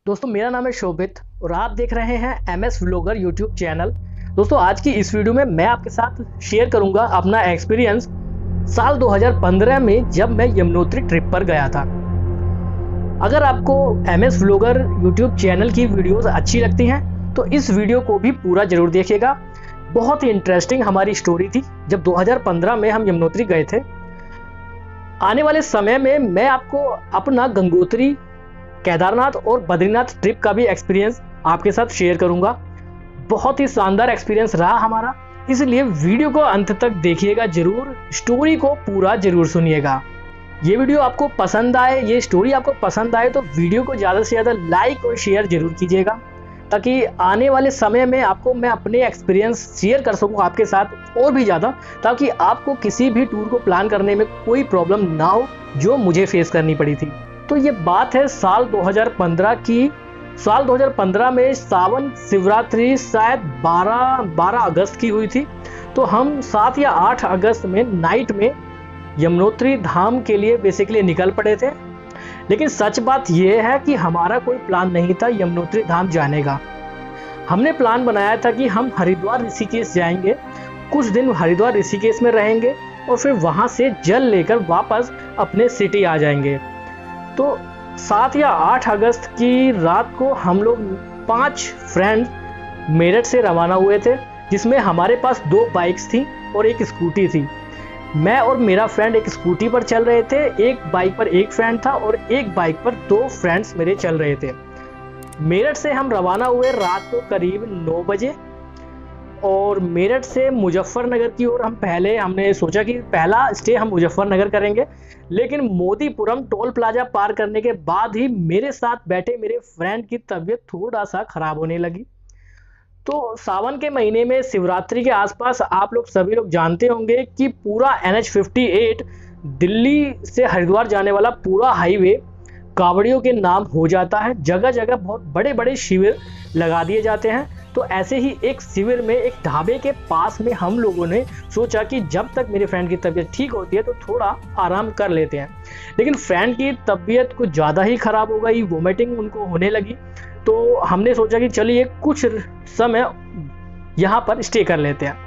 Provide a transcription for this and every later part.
दोस्तों मेरा नाम है शोभित और आप देख रहे हैं MS व्लॉगर यूट्यूब चैनल। दोस्तों आज की इस वीडियो में मैं आपके साथ शेयर करूंगा अपना एक्सपीरियंस साल 2015 में जब मैं यमुनोत्री ट्रिप पर गया था। अगर आपको MS व्लॉगर यूट्यूब चैनल की वीडियोस अच्छी लगती हैं तो इस वीडियो को भी पूरा जरूर देखिएगा। बहुत ही इंटरेस्टिंग हमारी स्टोरी थी जब 2015 में हम यमुनोत्री गए थे। आने वाले समय में मैं आपको अपना गंगोत्री, केदारनाथ और बद्रीनाथ ट्रिप का भी एक्सपीरियंस आपके साथ शेयर करूंगा। बहुत ही शानदार एक्सपीरियंस रहा हमारा, इसलिए वीडियो को अंत तक देखिएगा जरूर, स्टोरी को पूरा जरूर सुनिएगा। ये वीडियो आपको पसंद आए, ये स्टोरी आपको पसंद आए तो वीडियो को ज़्यादा से ज़्यादा लाइक और शेयर जरूर कीजिएगा, ताकि आने वाले समय में आपको मैं अपने एक्सपीरियंस शेयर कर सकूं आपके साथ और भी ज़्यादा, ताकि आपको किसी भी टूर को प्लान करने में कोई प्रॉब्लम ना हो जो मुझे फेस करनी पड़ी थी। तो ये बात है साल 2015 की। साल 2015 में सावन शिवरात्रि शायद 12 अगस्त की हुई थी। तो हम 7 या 8 अगस्त में नाइट में यमुनोत्री धाम के लिए बेसिकली निकल पड़े थे। लेकिन सच बात यह है कि हमारा कोई प्लान नहीं था यमुनोत्री धाम जाने का। हमने प्लान बनाया था कि हम हरिद्वार ऋषिकेश जाएंगे, कुछ दिन हरिद्वार ऋषिकेश में रहेंगे और फिर वहाँ से जल लेकर वापस अपने सिटी आ जाएंगे। तो 7 या 8 अगस्त की रात को हम लोग 5 फ्रेंड मेरठ से रवाना हुए थे, जिसमें हमारे पास 2 बाइक्स थी और एक स्कूटी थी। मैं और मेरा फ्रेंड एक स्कूटी पर चल रहे थे, एक बाइक पर एक फ्रेंड था और एक बाइक पर 2 फ्रेंड्स मेरे चल रहे थे। मेरठ से हम रवाना हुए रात को करीब 9 बजे और मेरठ से मुजफ्फरनगर की ओर हमने सोचा कि पहला स्टे हम मुजफ्फरनगर करेंगे। लेकिन मोदीपुरम टोल प्लाजा पार करने के बाद ही मेरे साथ बैठे मेरे फ्रेंड की तबीयत थोड़ा सा खराब होने लगी। तो सावन के महीने में शिवरात्रि के आसपास आप लोग सभी लोग जानते होंगे कि पूरा NH-58 दिल्ली से हरिद्वार जाने वाला पूरा हाईवे कांवड़ियों के नाम हो जाता है। जगह जगह बहुत बड़े बड़े शिविर लगा दिए जाते हैं। तो ऐसे ही एक शिविर में एक ढाबे के पास में हम लोगों ने सोचा कि जब तक मेरे फ्रेंड की तबीयत ठीक होती है तो थोड़ा आराम कर लेते हैं। लेकिन फ्रेंड की तबीयत कुछ ज़्यादा ही ख़राब हो गई, वोमिटिंग उनको होने लगी। तो हमने सोचा कि चलिए कुछ समय यहाँ पर स्टे कर लेते हैं।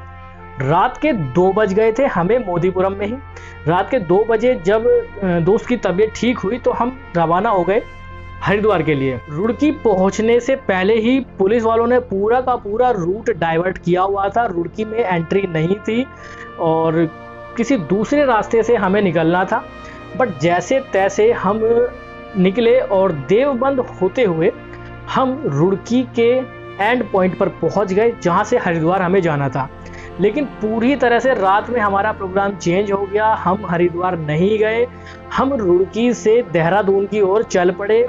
रात के 2 बज गए थे हमें मोदीपुरम में ही। रात के 2 बजे जब दोस्त की तबीयत ठीक हुई तो हम रवाना हो गए हरिद्वार के लिए। रुड़की पहुंचने से पहले ही पुलिस वालों ने पूरा का पूरा रूट डाइवर्ट किया हुआ था। रुड़की में एंट्री नहीं थी और किसी दूसरे रास्ते से हमें निकलना था। बट जैसे तैसे हम निकले और देवबंद होते हुए हम रुड़की के एंड पॉइंट पर पहुंच गए जहां से हरिद्वार हमें जाना था। लेकिन पूरी तरह से रात में हमारा प्रोग्राम चेंज हो गया। हम हरिद्वार नहीं गए, हम रुड़की से देहरादून की ओर चल पड़े।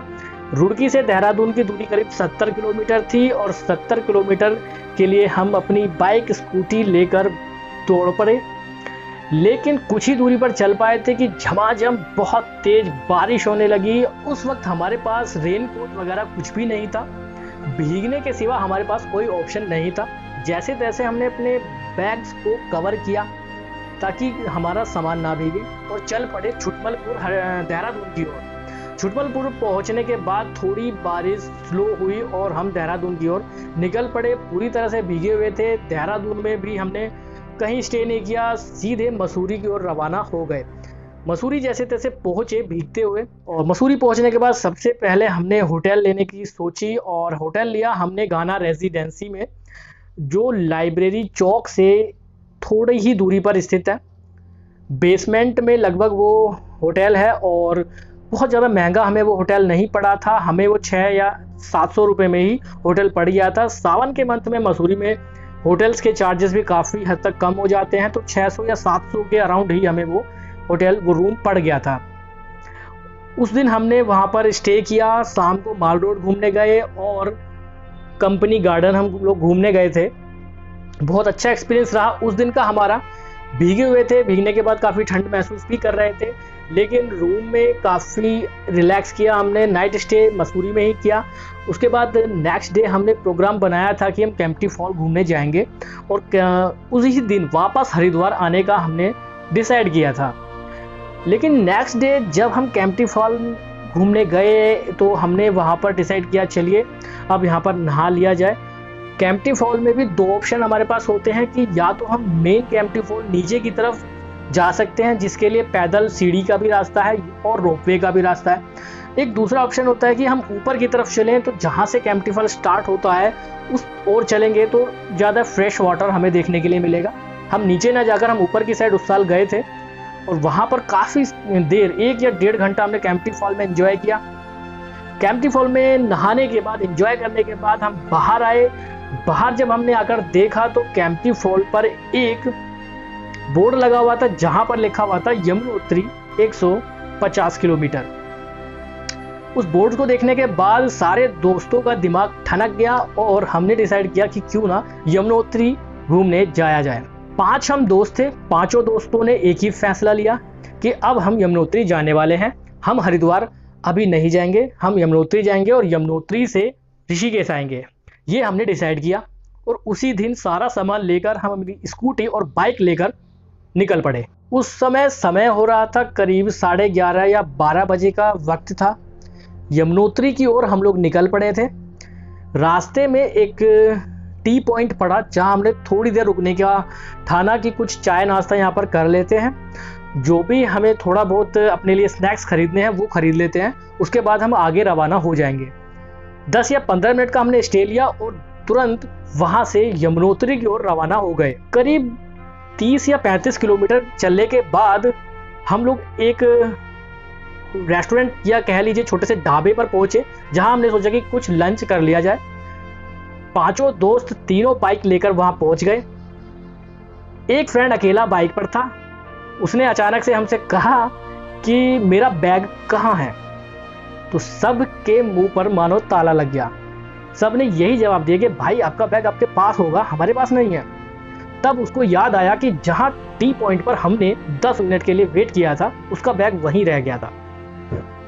रुड़की से देहरादून की दूरी करीब 70 किलोमीटर थी और 70 किलोमीटर के लिए हम अपनी बाइक स्कूटी लेकर दौड़ पड़े। लेकिन कुछ ही दूरी पर चल पाए थे कि झमाझम बहुत तेज बारिश होने लगी। उस वक्त हमारे पास रेनकोट वगैरह कुछ भी नहीं था, भीगने के सिवा हमारे पास कोई ऑप्शन नहीं था। जैसे तैसे हमने अपने बैग्स को कवर किया ताकि हमारा सामान ना भीगे और चल पड़े छुटमलपुर देहरादून की ओर। छुटमलपुर पहुंचने के बाद थोड़ी बारिश स्लो हुई और हम देहरादून की ओर निकल पड़े। पूरी तरह से भीगे हुए थे। देहरादून में भी हमने कहीं स्टे नहीं किया, सीधे मसूरी की ओर रवाना हो गए। मसूरी जैसे तैसे पहुंचे भीगते हुए और मसूरी पहुंचने के बाद सबसे पहले हमने होटल लेने की सोची और होटल लिया हमने गाना रेजिडेंसी में, जो लाइब्रेरी चौक से थोड़ी ही दूरी पर स्थित है। बेसमेंट में लगभग वो होटल है और बहुत ज़्यादा महंगा हमें वो होटल नहीं पड़ा था। हमें वो 600 या 700 रुपये में ही होटल पड़ गया था। सावन के मंथ में मसूरी में होटल्स के चार्जेस भी काफ़ी हद तक कम हो जाते हैं, तो 600 या 700 के अराउंड ही हमें वो रूम पड़ गया था। उस दिन हमने वहाँ पर स्टे किया। शाम को माल रोड घूमने गए और कंपनी गार्डन हम लोग घूमने गए थे। बहुत अच्छा एक्सपीरियंस रहा उस दिन का हमारा। भीगे हुए थे, भीगने के बाद काफ़ी ठंड महसूस भी कर रहे थे, लेकिन रूम में काफ़ी रिलैक्स किया हमने। नाइट स्टे मसूरी में ही किया। उसके बाद नेक्स्ट डे हमने प्रोग्राम बनाया था कि हम केम्प्टी फॉल घूमने जाएंगे और उसी दिन वापस हरिद्वार आने का हमने डिसाइड किया था। लेकिन नेक्स्ट डे जब हम केम्प्टी फॉल घूमने गए तो हमने वहाँ पर डिसाइड किया चलिए अब यहाँ पर नहा लिया जाए। केम्प्टी फॉल में भी दो ऑप्शन हमारे पास होते हैं कि या तो हम मेन केम्प्टी फॉल नीचे की तरफ जा सकते हैं जिसके लिए पैदल सीढ़ी का भी रास्ता है और रोपवे का भी रास्ता है। एक दूसरा ऑप्शन होता है कि हम ऊपर की तरफ चलें, तो जहाँ से केम्प्टी फॉल स्टार्ट होता है उस ओर चलेंगे तो ज़्यादा फ्रेश वाटर हमें देखने के लिए मिलेगा। हम नीचे ना जाकर हम ऊपर की साइड उस साल गए थे और वहाँ पर काफ़ी देर 1 या 1.5 घंटा हमने केम्प्टी फॉल में एंजॉय किया। केम्प्टी फॉल में नहाने के बाद एंजॉय करने के बाद हम बाहर आए। बाहर जब हमने आकर देखा तो केम्प्टी फॉल पर एक बोर्ड लगा हुआ था जहाँ पर लिखा हुआ था यमुनोत्री 150 किलोमीटर। उस बोर्ड को देखने के बाद सारे दोस्तों का दिमाग ठनक गया और हमने डिसाइड किया कि क्यों ना यमुनोत्री घूमने जाया जाए। 5 हम दोस्त थे, पांचों दोस्तों ने एक ही फैसला लिया कि अब हम यमुनोत्री जाने वाले हैं। हम हरिद्वार अभी नहीं जाएंगे, हम यमुनोत्री जाएंगे और यमुनोत्री से ऋषिकेश आएंगे, ये हमने डिसाइड किया। और उसी दिन सारा सामान लेकर हम अपनी स्कूटी और बाइक लेकर निकल पड़े। उस समय हो रहा था करीब 11:30 या 12 बजे का वक्त था। यमुनोत्री की ओर हम लोग निकल पड़े थे। रास्ते में एक टी पॉइंट पड़ा जहां हमने थोड़ी देर रुकने का ठाना कि कुछ चाय नाश्ता यहाँ पर कर लेते हैं, जो भी हमें थोड़ा बहुत अपने लिए स्नैक्स खरीदने हैं वो खरीद लेते हैं, उसके बाद हम आगे रवाना हो जाएंगे। 10 या 15 मिनट का हमने स्टे लिया और तुरंत वहां से यमुनोत्री की ओर रवाना हो गए। करीब 30 या 35 किलोमीटर चलने के बाद हम लोग एक रेस्टोरेंट या कह लीजिए छोटे से ढाबे पर पहुंचे जहां हमने सोचा कि कुछ लंच कर लिया जाए। पांचों दोस्त तीनों बाइक लेकर वहां पहुंच गए। एक फ्रेंड अकेला बाइक पर था। उसने अचानक से हमसे कहा कि मेरा बैग कहाँ है। तो सब के मुंह पर मानो ताला लग गया। सब ने यही जवाब दिया कि भाई आपका बैग आपके पास होगा, हमारे पास नहीं है। तब उसको याद आया कि जहां टी पॉइंट पर हमने 10 मिनट के लिए वेट किया था उसका बैग वहीं रह गया था।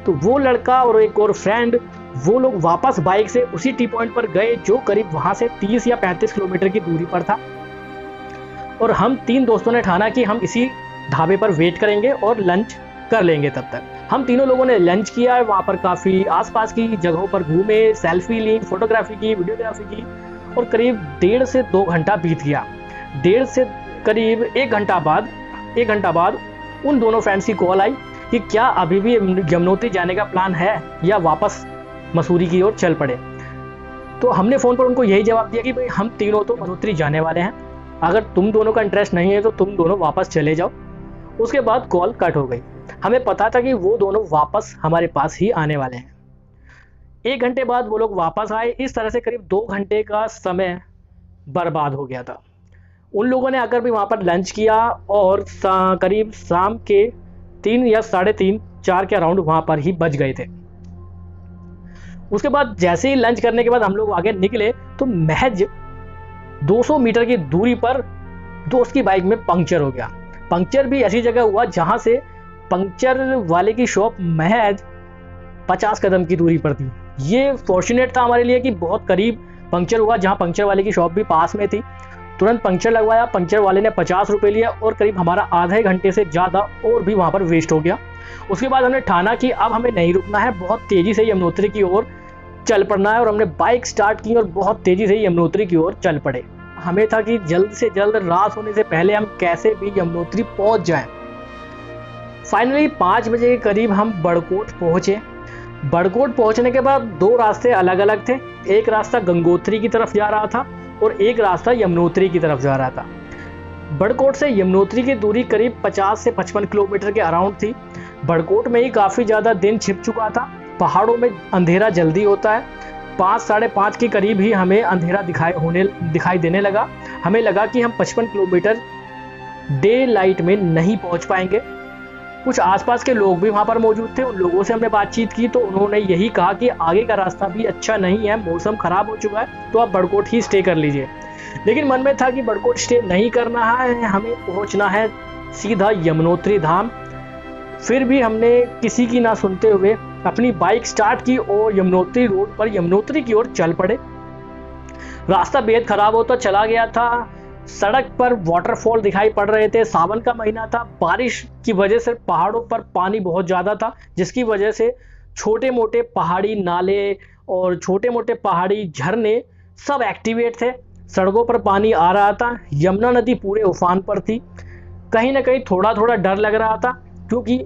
तो वो लड़का और एक और फ्रेंड वो लोग वापस बाइक से उसी टी पॉइंट पर गए जो करीब वहां से 30 या 35 किलोमीटर की दूरी पर था। और हम 3 दोस्तों ने ठाना कि हम इसी ढाबे पर वेट करेंगे और लंच कर लेंगे। तब तक हम तीनों लोगों ने लंच किया, वहाँ पर काफ़ी आसपास की जगहों पर घूमे, सेल्फी ली, फोटोग्राफी की, वीडियोग्राफी की और करीब 1.5 से 2 घंटा बीत गया। 1.5 से करीब 1 घंटा बाद उन दोनों फ्रेंड्स की कॉल आई कि क्या अभी भी यमुनोत्री जाने का प्लान है या वापस मसूरी की ओर चल पड़े। तो हमने फ़ोन पर उनको यही जवाब दिया कि भाई हम तीनों तो यमुनोत्री जाने वाले हैं, अगर तुम दोनों का इंटरेस्ट नहीं है तो तुम दोनों वापस चले जाओ। उसके बाद कॉल कट हो गई। हमें पता था कि वो दोनों वापस हमारे पास ही आने वाले हैं। 1 घंटे बाद वो लोग वापस आए। इस तरह से करीब 2 घंटे का समय बर्बाद हो गया था। उन लोगों ने आकर भी वहाँ पर लंच किया और करीब शाम के 3 या 3:30 4 के अराउंड वहाँ पर ही बज गए थे। उसके बाद जैसे ही लंच करने के बाद हम लोग आगे निकले तो महज 200 मीटर की दूरी पर दोस्त की बाइक में पंक्चर हो गया। पंक्चर भी ऐसी जगह हुआ जहां से पंक्चर वाले की शॉप महज 50 कदम की दूरी पर थी। ये फॉर्चुनेट था हमारे लिए कि बहुत करीब पंक्चर हुआ, जहां पंक्चर वाले की शॉप भी पास में थी। तुरंत पंक्चर लगवाया, पंक्चर वाले ने 50 रुपये लिया और करीब हमारा आधे घंटे से ज़्यादा और भी वहाँ पर वेस्ट हो गया। उसके बाद हमने ठाना कि अब हमें नहीं रुकना है, बहुत तेज़ी से यमुनोत्री की ओर चल पड़ना है और हमने बाइक स्टार्ट की और बहुत तेज़ी से यमुनोत्री की ओर चल पड़े। हमें था कि जल्द से जल्द रात होने से पहले हम कैसे भी यमुनोत्री पहुँच जाएं। फाइनली 5 बजे के करीब हम बड़कोट पहुँचे। बड़कोट पहुँचने के बाद 2 रास्ते अलग अलग थे। एक रास्ता गंगोत्री की तरफ जा रहा था और एक रास्ता यमुनोत्री की तरफ जा रहा था। बड़कोट से यमुनोत्री की दूरी करीब 50 से 55 किलोमीटर के अराउंड थी। बड़कोट में ही काफ़ी ज़्यादा दिन छिप चुका था। पहाड़ों में अंधेरा जल्दी होता है। 5 साढ़े 5 के करीब ही हमें अंधेरा दिखाई देने लगा। हमें लगा कि हम 55 किलोमीटर डे लाइट में नहीं पहुंच पाएंगे। कुछ आसपास के लोग भी वहां पर मौजूद थे। उन लोगों से हमने बातचीत की तो उन्होंने यही कहा कि आगे का रास्ता भी अच्छा नहीं है, मौसम खराब हो चुका है, तो आप बड़कोट ही स्टे कर लीजिए। लेकिन मन में था कि बड़कोट स्टे नहीं करना है, हमें पहुंचना है सीधा यमुनोत्री धाम। फिर भी हमने किसी की ना सुनते हुए अपनी बाइक स्टार्ट की और यमुनोत्री रोड पर यमुनोत्री की ओर चल पड़े। रास्ता बेहद खराब होता चला गया था। सड़क पर वाटरफॉल दिखाई पड़ रहे थे। सावन का महीना था। बारिश की वजह से पहाड़ों पर पानी बहुत ज़्यादा था, जिसकी वजह से छोटे मोटे पहाड़ी नाले और छोटे मोटे पहाड़ी झरने सब एक्टिवेट थे। सड़कों पर पानी आ रहा था, यमुना नदी पूरे उफान पर थी। कहीं ना कहीं थोड़ा थोड़ा डर लग रहा था, क्योंकि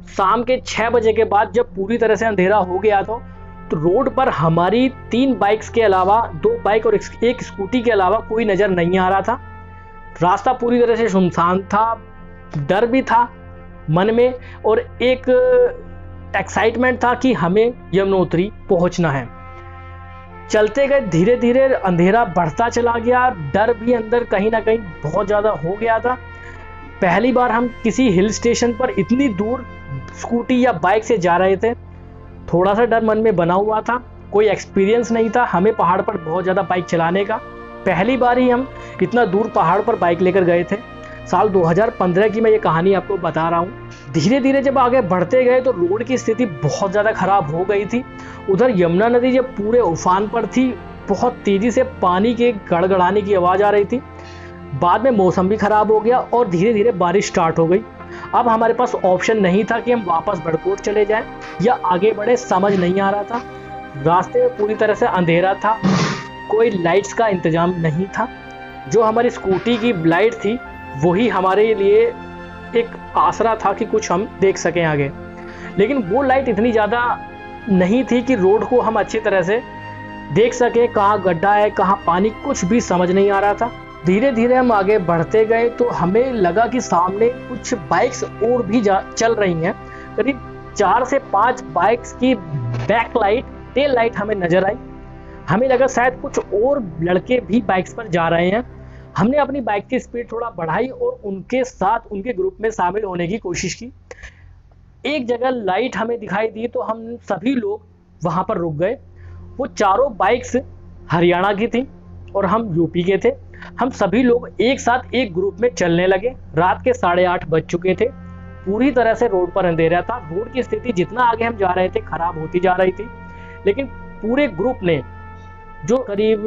शाम के 6 बजे के बाद जब पूरी तरह से अंधेरा हो गया था तो रोड पर हमारी 3 बाइक्स के अलावा 2 बाइक और एक स्कूटी के अलावा कोई नज़र नहीं आ रहा था। रास्ता पूरी तरह से सुनसान था, डर भी था मन में और एक एक्साइटमेंट था कि हमें यमुनोत्री पहुंचना है। चलते गए, धीरे धीरे अंधेरा बढ़ता चला गया, डर भी अंदर कहीं ना कहीं बहुत ज़्यादा हो गया था। पहली बार हम किसी हिल स्टेशन पर इतनी दूर स्कूटी या बाइक से जा रहे थे। थोड़ा सा डर मन में बना हुआ था, कोई एक्सपीरियंस नहीं था हमें पहाड़ पर बहुत ज़्यादा बाइक चलाने का। पहली बार ही हम इतना दूर पहाड़ पर बाइक लेकर गए थे। साल 2015 की मैं ये कहानी आपको बता रहा हूँ। धीरे धीरे जब आगे बढ़ते गए तो रोड की स्थिति बहुत ज़्यादा ख़राब हो गई थी। उधर यमुना नदी जब पूरे उफान पर थी, बहुत तेज़ी से पानी के गड़गड़ाने की आवाज़ आ रही थी। बाद में मौसम भी ख़राब हो गया और धीरे धीरे बारिश स्टार्ट हो गई। अब हमारे पास ऑप्शन नहीं था कि हम वापस बड़कोट चले जाएं या आगे बढ़े, समझ नहीं आ रहा था। रास्ते में पूरी तरह से अंधेरा था, कोई लाइट्स का इंतज़ाम नहीं था। जो हमारी स्कूटी की लाइट थी वही हमारे लिए एक आसरा था कि कुछ हम देख सकें आगे, लेकिन वो लाइट इतनी ज़्यादा नहीं थी कि रोड को हम अच्छी तरह से देख सकें। कहाँ गड्ढा है, कहाँ पानी, कुछ भी समझ नहीं आ रहा था। धीरे धीरे हम आगे बढ़ते गए तो हमें लगा कि सामने कुछ बाइक्स और भी चल रही हैं। करीब 4 से 5 बाइक्स की बैक लाइट, टेल लाइट हमें नजर आई। हमें लगा शायद कुछ और लड़के भी बाइक्स पर जा रहे हैं। हमने अपनी बाइक की स्पीड थोड़ा बढ़ाई और उनके साथ उनके ग्रुप में शामिल होने की कोशिश की। एक जगह लाइट हमें दिखाई दी तो हम सभी लोग वहां पर रुक गए। वो चारों बाइक्स हरियाणा की थी और हम यूपी के थे। हम सभी लोग एक साथ एक ग्रुप में चलने लगे। रात के 8:30 बज चुके थे। पूरी तरह से रोड पर अंधेरा था। रोड की स्थिति जितना आगे हम जा रहे थे खराब होती जा रही थी, लेकिन पूरे ग्रुप ने, जो करीब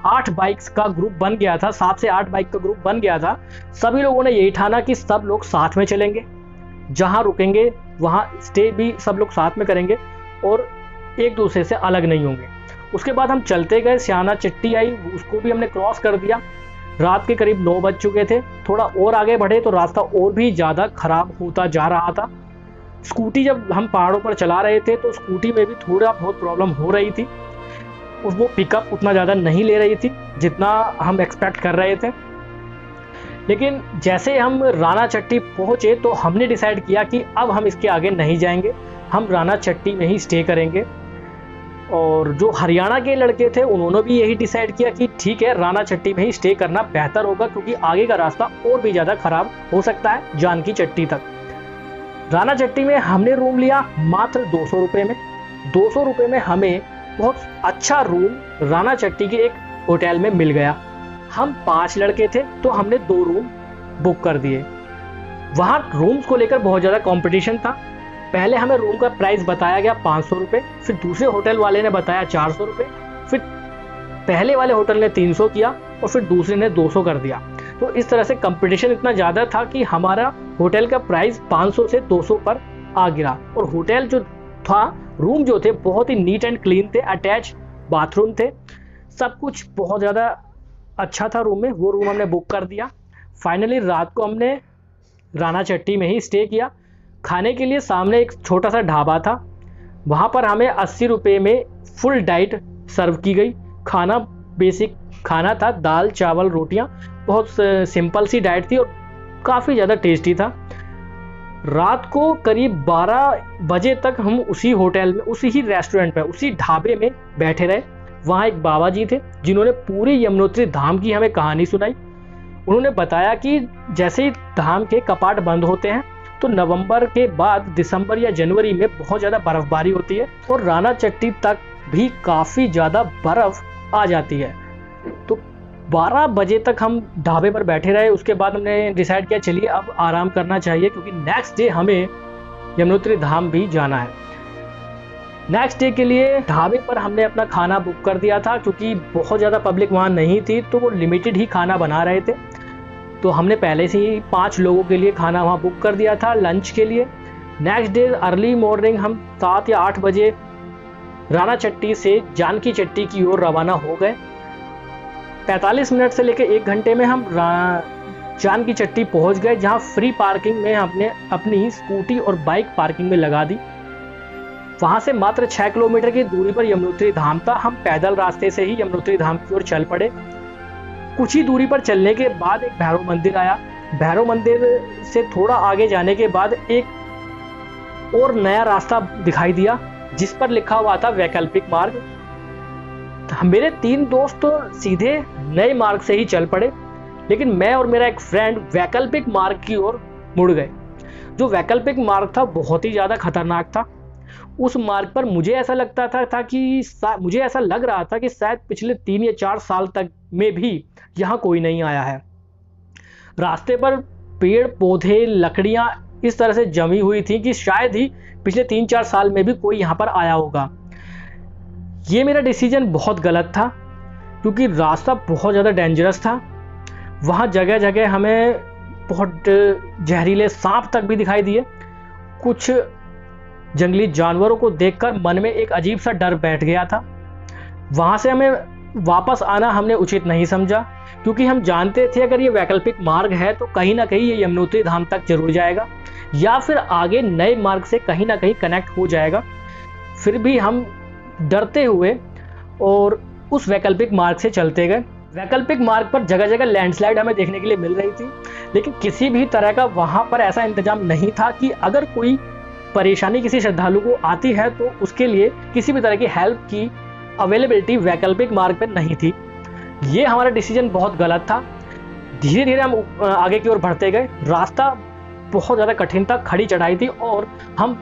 8 बाइक्स का ग्रुप बन गया था, 7 से 8 बाइक का ग्रुप बन गया था, सभी लोगों ने यही ठाना कि सब लोग साथ में चलेंगे, जहां रुकेंगे वहां स्टे भी सब लोग साथ में करेंगे और एक दूसरे से अलग नहीं होंगे। उसके बाद हम चलते गए। स्याना चट्टी आई, उसको भी हमने क्रॉस कर दिया। रात के करीब 9 बज चुके थे। थोड़ा और आगे बढ़े तो रास्ता और भी ज़्यादा खराब होता जा रहा था। स्कूटी जब हम पहाड़ों पर चला रहे थे तो स्कूटी में भी थोड़ा बहुत प्रॉब्लम हो रही थी। वो पिकअप उतना ज़्यादा नहीं ले रही थी जितना हम एक्सपेक्ट कर रहे थे। लेकिन जैसे हम राना चट्टी पहुँचे तो हमने डिसाइड किया कि अब हम इसके आगे नहीं जाएंगे, हम राना चट्टी में ही स्टे करेंगे। और जो हरियाणा के लड़के थे उन्होंने भी यही डिसाइड किया कि ठीक है, राना चट्टी में ही स्टे करना बेहतर होगा, क्योंकि आगे का रास्ता और भी ज़्यादा खराब हो सकता है जानकी चट्टी तक। राना चट्टी में हमने रूम लिया मात्र 200 रुपये में। 200 रुपये में हमें बहुत अच्छा रूम राना चट्टी के एक होटल में मिल गया। हम 5 लड़के थे तो हमने 2 रूम बुक कर दिए। वहाँ रूम्स को लेकर बहुत ज़्यादा कंपटीशन था। पहले हमें रूम का प्राइस बताया गया 500 रुपये, फिर दूसरे होटल वाले ने बताया 400 रुपये, फिर पहले वाले होटल ने 300 किया और फिर दूसरे ने 200 कर दिया। तो इस तरह से कंपटीशन इतना ज़्यादा था कि हमारा होटल का प्राइस 500 से 200 पर आ गिरा। और होटल जो था, रूम जो थे बहुत ही नीट एंड क्लीन थे, अटैच बाथरूम थे, सब कुछ बहुत ज़्यादा अच्छा था रूम में। वो रूम हमने बुक कर दिया। फाइनली रात को हमने राना चट्टी में ही स्टे किया। खाने के लिए सामने एक छोटा सा ढाबा था, वहाँ पर हमें 80 रुपये में फुल डाइट सर्व की गई। खाना बेसिक खाना था, दाल चावल रोटियाँ, बहुत सिंपल सी डाइट थी और काफ़ी ज़्यादा टेस्टी था। रात को करीब 12 बजे तक हम उसी होटल में, उसी ही रेस्टोरेंट में, उसी ढाबे में बैठे रहे। वहाँ एक बाबा जी थे जिन्होंने पूरी यमुनोत्री धाम की हमें कहानी सुनाई। उन्होंने बताया कि जैसे ही धाम के कपाट बंद होते हैं तो नवंबर के बाद दिसंबर या जनवरी में बहुत ज़्यादा बर्फबारी होती है और राना चट्टी तक भी काफ़ी ज़्यादा बर्फ़ आ जाती है। तो 12 बजे तक हम ढाबे पर बैठे रहे। उसके बाद हमने डिसाइड किया चलिए अब आराम करना चाहिए, क्योंकि नेक्स्ट डे हमें यमुनोत्री धाम भी जाना है। नेक्स्ट डे के लिए ढाबे पर हमने अपना खाना बुक कर दिया था, क्योंकि बहुत ज़्यादा पब्लिक वहाँ नहीं थी तो वो लिमिटेड ही खाना बना रहे थे। तो हमने पहले से ही 5 लोगों के लिए खाना वहाँ बुक कर दिया था लंच के लिए। नेक्स्ट डे अर्ली मॉर्निंग हम 7 या 8 बजे राना चट्टी से जानकी चट्टी की ओर रवाना हो गए। 45 मिनट से लेकर 1 घंटे में हम जानकी चट्टी पहुंच गए, जहां फ्री पार्किंग में हमने अपनी स्कूटी और बाइक पार्किंग में लगा दी। वहां से मात्र 6 किलोमीटर की दूरी पर यमुनोत्री धाम था। हम पैदल रास्ते से ही यमुनोत्री धाम की ओर चल पड़े। कुछ ही दूरी पर चलने के बाद एक भैरव मंदिर आया। भैरव मंदिर से थोड़ा आगे जाने के बाद एक और नया रास्ता दिखाई दिया, जिस पर लिखा हुआ था वैकल्पिक मार्ग। मेरे 3 दोस्त तो सीधे नए मार्ग से ही चल पड़े, लेकिन मैं और मेरा एक फ्रेंड वैकल्पिक मार्ग की ओर मुड़ गए। जो वैकल्पिक मार्ग था बहुत ही ज़्यादा खतरनाक था। उस मार्ग पर मुझे ऐसा मुझे ऐसा लग रहा था कि शायद पिछले 3 या 4 साल तक में भी यहाँ कोई नहीं आया है। रास्ते पर पेड़ पौधे लकड़ियाँ इस तरह से जमी हुई थी कि शायद ही पिछले 3-4 साल में भी कोई यहाँ पर आया होगा। ये मेरा डिसीजन बहुत गलत था, क्योंकि रास्ता बहुत ज़्यादा डेंजरस था। वहाँ जगह जगह हमें बहुत जहरीले सांप तक भी दिखाई दिए। कुछ जंगली जानवरों को देखकर मन में एक अजीब सा डर बैठ गया था। वहाँ से हमें वापस आना हमने उचित नहीं समझा, क्योंकि हम जानते थे अगर ये वैकल्पिक मार्ग है तो कहीं ना कहीं ये यमुनोत्री धाम तक जरूर जाएगा, या फिर आगे नए मार्ग से कहीं ना कहीं कनेक्ट हो जाएगा। फिर भी हम डरते हुए और उस वैकल्पिक मार्ग से चलते गए। वैकल्पिक मार्ग पर जगह जगह लैंडस्लाइड हमें देखने के लिए मिल रही थी, लेकिन किसी भी तरह का वहाँ पर ऐसा इंतजाम नहीं था कि अगर कोई परेशानी किसी श्रद्धालु को आती है तो उसके लिए किसी भी तरह की हेल्प की अवेलेबिलिटी वैकल्पिक मार्ग पर नहीं थी। ये हमारा डिसीजन बहुत गलत था। धीरे धीरे हम आगे की ओर बढ़ते गए। रास्ता बहुत ज़्यादा कठिन था, खड़ी चढ़ाई थी और हम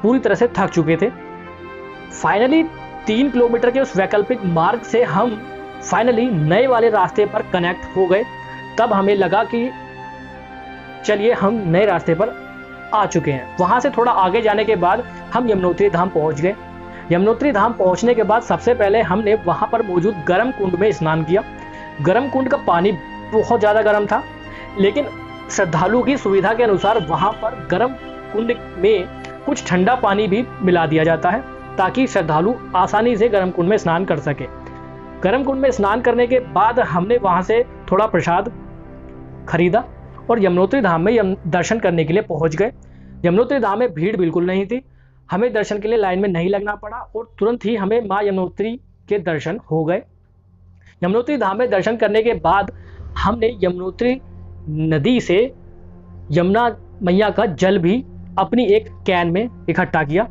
पूरी तरह से थक चुके थे। फाइनली 3 किलोमीटर के उस वैकल्पिक मार्ग से हम फाइनली नए वाले रास्ते पर कनेक्ट हो गए। तब हमें लगा कि चलिए हम नए रास्ते पर आ चुके हैं। वहाँ से थोड़ा आगे जाने के बाद हम यमुनोत्री धाम पहुँच गए। यमुनोत्री धाम पहुँचने के बाद सबसे पहले हमने वहाँ पर मौजूद गर्म कुंड में स्नान किया। गर्म कुंड का पानी बहुत ज़्यादा गर्म था, लेकिन श्रद्धालु की सुविधा के अनुसार वहाँ पर गर्म कुंड में कुछ ठंडा पानी भी मिला दिया जाता है, ताकि श्रद्धालु आसानी से गर्म कुंड में स्नान कर सके। गर्म कुंड में स्नान करने के बाद हमने वहाँ से थोड़ा प्रसाद खरीदा और यमुनोत्री धाम में दर्शन करने के लिए पहुँच गए। यमुनोत्री धाम में भीड़ बिल्कुल नहीं थी। हमें दर्शन के लिए लाइन में नहीं लगना पड़ा और तुरंत ही हमें माँ यमुनोत्री के दर्शन हो गए। यमुनोत्री धाम में दर्शन करने के बाद हमने यमुनोत्री नदी से यमुना मैया का जल भी अपनी एक कैन में इकट्ठा किया।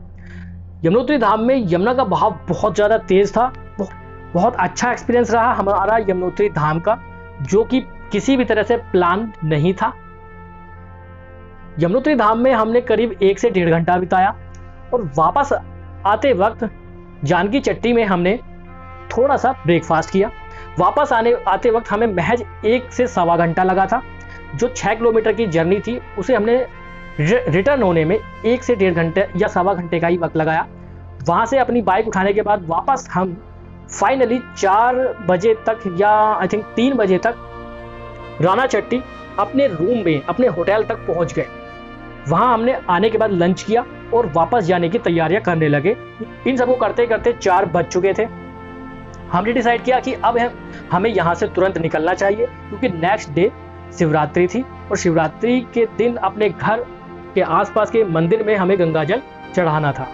यमुनोत्री धाम में यमुना का बहाव बहुत ज़्यादा तेज़ था। बहुत अच्छा एक्सपीरियंस रहा हमारा यमुनोत्री धाम का, जो कि किसी भी तरह से प्लान नहीं था। यमुनोत्री धाम में हमने करीब 1 से 1.5 घंटा बिताया और वापस आते वक्त जानकी चट्टी में हमने थोड़ा सा ब्रेकफास्ट किया। वापस आते वक्त हमें महज 1 से 1.25 घंटा लगा था। जो 6 किलोमीटर की जर्नी थी उसे हमने रिटर्न होने में 1 से 1.5 घंटे या 1.25 घंटे का ही वक्त लगाया। वहाँ से अपनी बाइक उठाने के बाद वापस हम फाइनली 4 बजे तक या आई थिंक 3 बजे तक राना चट्टी अपने रूम में अपने होटल तक पहुँच गए। वहाँ हमने आने के बाद लंच किया और वापस जाने की तैयारियां करने लगे। इन सबको करते करते 4 बज चुके थे। हमने डिसाइड किया कि अब हमें यहाँ से तुरंत निकलना चाहिए, क्योंकि नेक्स्ट डे शिवरात्रि थी और शिवरात्रि के दिन अपने घर के आसपास के मंदिर में हमें गंगा जल चढ़ाना था।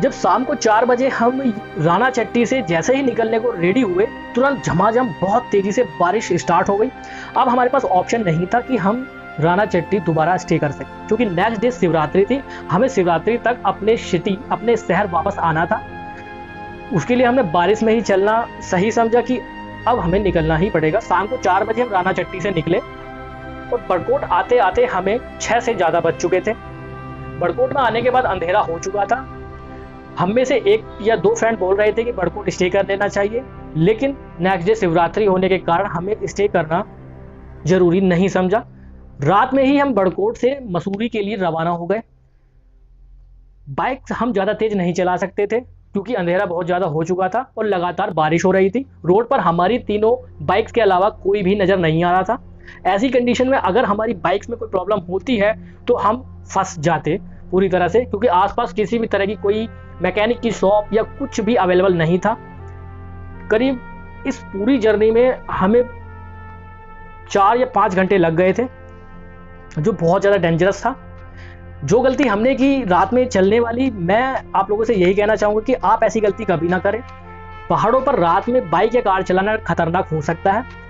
जब शाम को 4 बजे हम राना चट्टी से जैसे ही निकलने को रेडी हुए, तुरंत झमाझम बहुत तेजी से बारिश स्टार्ट हो गई। अब हमारे पास ऑप्शन नहीं था कि हम राना चट्टी दोबारा स्टे कर सके, क्योंकि नेक्स्ट डे शिवरात्रि थी। हमें शिवरात्रि तक अपने शहर वापस आना था। उसके लिए हमने बारिश में ही चलना सही समझा कि अब हमें निकलना ही पड़ेगा। शाम को 4 बजे हम राना चट्टी से निकले और बड़कोट आते आते हमें 6 से ज़्यादा बज चुके थे। बड़कोट में आने के बाद अंधेरा हो चुका था। हम में से 1 या 2 फ्रेंड बोल रहे थे कि बड़कोट स्टे कर लेना चाहिए, लेकिन नेक्स्ट डे शिवरात्रि होने के कारण हमें स्टे करना जरूरी नहीं समझा। रात में ही हम बड़कोट से मसूरी के लिए रवाना हो गए। बाइक हम ज़्यादा तेज नहीं चला सकते थे, क्योंकि अंधेरा बहुत ज़्यादा हो चुका था और लगातार बारिश हो रही थी। रोड पर हमारी तीनों बाइक्स के अलावा कोई भी नज़र नहीं आ रहा था। ऐसी कंडीशन में अगर हमारी बाइक्स में कोई प्रॉब्लम होती है तो हम फंस जाते। पूरी तरह से, क्योंकि आसपास किसी भी तरह की कोई मैकेनिक की शॉप या कुछ भी अवेलेबल नहीं था। करीब इस पूरी जर्नी में हमें 4 या 5 घंटे लग गए थे, जो बहुत ज़्यादा डेंजरस था। जो गलती हमने की रात में चलने वाली, मैं आप लोगों से यही कहना चाहूँगा कि आप ऐसी गलती कभी ना करें। पहाड़ों पर रात में बाइक या कार चलाना खतरनाक हो सकता है।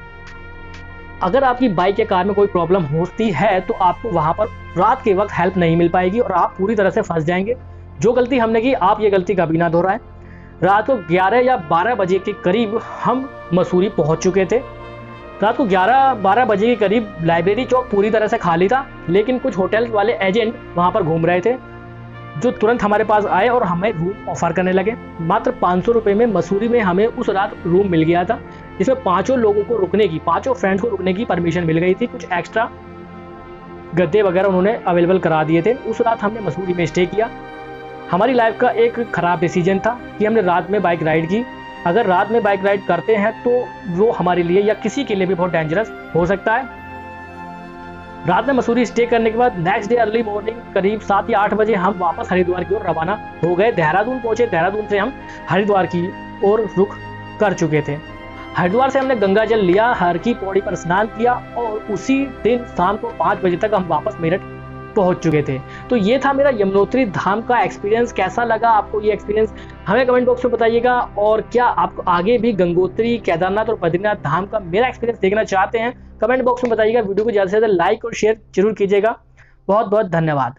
अगर आपकी बाइक या कार में कोई प्रॉब्लम होती है तो आपको वहाँ पर रात के वक्त हेल्प नहीं मिल पाएगी और आप पूरी तरह से फंस जाएंगे। जो गलती हमने की, आप ये गलती कभी ना दोहराएं। रात को 11 या 12 बजे के करीब हम मसूरी पहुँच चुके थे। रात को 11-12 बजे के करीब लाइब्रेरी चौक पूरी तरह से खाली था, लेकिन कुछ होटल वाले एजेंट वहाँ पर घूम रहे थे, जो तुरंत हमारे पास आए और हमें रूम ऑफर करने लगे। मात्र 500 रुपये में मसूरी में हमें उस रात रूम मिल गया था, जिसमें 5 लोगों को रुकने की, 5 फ्रेंड्स को रुकने की परमिशन मिल गई थी। कुछ एक्स्ट्रा गद्दे वगैरह उन्होंने अवेलेबल करा दिए थे। उस रात हमने मसूरी में स्टे किया। हमारी लाइफ का एक ख़राब डिसीजन था कि हमने रात में बाइक राइड की। अगर रात में बाइक राइड करते हैं तो वो हमारे लिए या किसी के लिए भी बहुत डेंजरस हो सकता है। रात में मसूरी स्टे करने के बाद नेक्स्ट डे अर्ली मॉर्निंग करीब 7 या 8 बजे हम वापस हरिद्वार की ओर रवाना हो गए। देहरादून पहुंचे। देहरादून से हम हरिद्वार की ओर रुख कर चुके थे। हरिद्वार से हमने गंगा जल लिया, हर की पौड़ी पर स्नान किया और उसी दिन शाम को 5 बजे तक हम वापस मेरठ पहुंच चुके थे। तो ये था मेरा यमुनोत्री धाम का एक्सपीरियंस। कैसा लगा आपको ये एक्सपीरियंस, हमें कमेंट बॉक्स में बताइएगा। और क्या आपको आगे भी गंगोत्री, केदारनाथ और बद्रीनाथ धाम का मेरा एक्सपीरियंस देखना चाहते हैं, कमेंट बॉक्स में बताइएगा। वीडियो को ज़्यादा से ज़्यादा लाइक और शेयर जरूर कीजिएगा। बहुत बहुत धन्यवाद।